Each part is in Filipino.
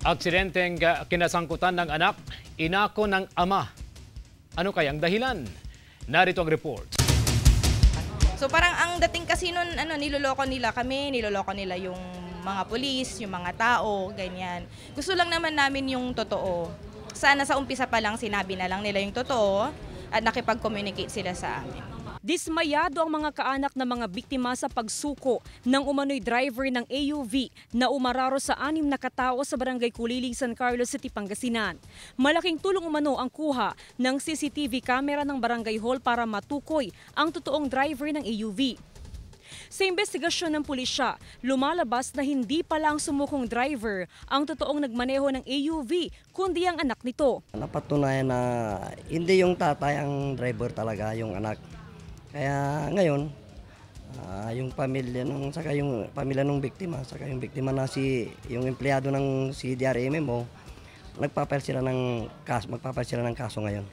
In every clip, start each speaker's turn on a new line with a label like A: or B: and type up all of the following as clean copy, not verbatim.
A: Aksidenteng kinasangkutan ng anak, inako ng ama. Ano kayang dahilan? Narito ang report.
B: So parang ang dating kasi nun, niloloko nila kami, niloloko nila yung mga pulis, yung mga tao, ganyan. Gusto lang naman namin yung totoo. Sana sa umpisa pa lang sinabi na lang nila yung totoo at nakipag-communicate sila sa amin.
C: Dismayado ang mga kaanak ng mga biktima sa pagsuko ng umano'y driver ng AUV na umararo sa 6 na katao sa Barangay Kuliling, San Carlos City, Pangasinan. Malaking tulong umano ang kuha ng CCTV camera ng Barangay Hall para matukoy ang totoong driver ng AUV. Sa investigasyon ng pulisya, lumalabas na hindi pala ang sumukong driver ang totoong nagmaneho ng AUV, kundi ang anak nito.
D: Napatunayan na hindi yung tatay ang driver talaga, yung anak. Kaya ngayon, yung pamilya ng biktima, saka yung biktima na yung empleyado ng CDRMMO, magpapile sila ng kaso ngayon.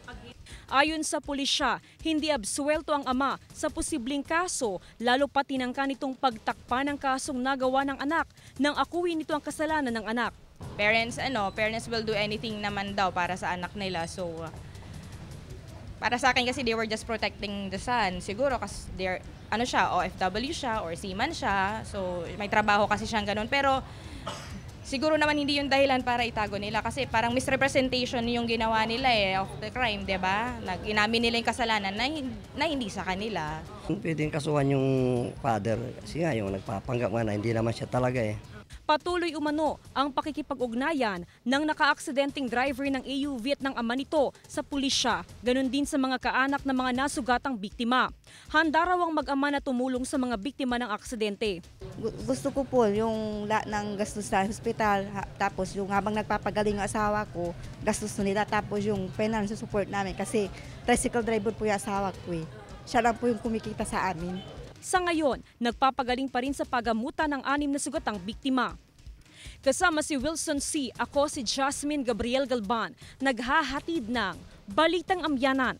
C: Ayon sa pulisya, hindi absuelto ang ama sa posibleng kaso, lalo pa tinangka nitong pagtakpa ng kasong nagawa ng anak nang akuin nito ang kasalanan ng anak.
B: Parents will do anything naman daw para sa anak nila. So para sa akin kasi they were just protecting the son. Siguro kasi OFW siya or seaman siya. So may trabaho kasi siyang ganun. Pero siguro naman hindi yung dahilan para itago nila kasi parang misrepresentation yung ginawa nila of the crime, 'di ba? Inamin nila yung kasalanan na hindi sa kanila.
D: Pwedeng kasuhan yung father kasi nga yung nagpapanggap nga na hindi naman siya talaga eh.
C: Patuloy umano ang pakikipag-ugnayan ng naka-aksidenteng driver ng AUV at ng ama nito sa pulisya, ganun din sa mga kaanak ng mga nasugatang biktima. Handa raw ang mag-ama na tumulong sa mga biktima ng aksidente.
E: Gusto ko po yung lahat ng gastos sa hospital, tapos yung habang nagpapagaling ang asawa ko, gastos nila, tapos yung financial support namin kasi tricycle driver po yung asawa ko eh. Siya lang po yung kumikita sa amin.
C: Sa ngayon, nagpapagaling pa rin sa pagamutan ng 6 na sugatang biktima. Kasama si Wilson C., ako si Jasmine Gabriel Galban, naghahatid ng Balitang Amyanan.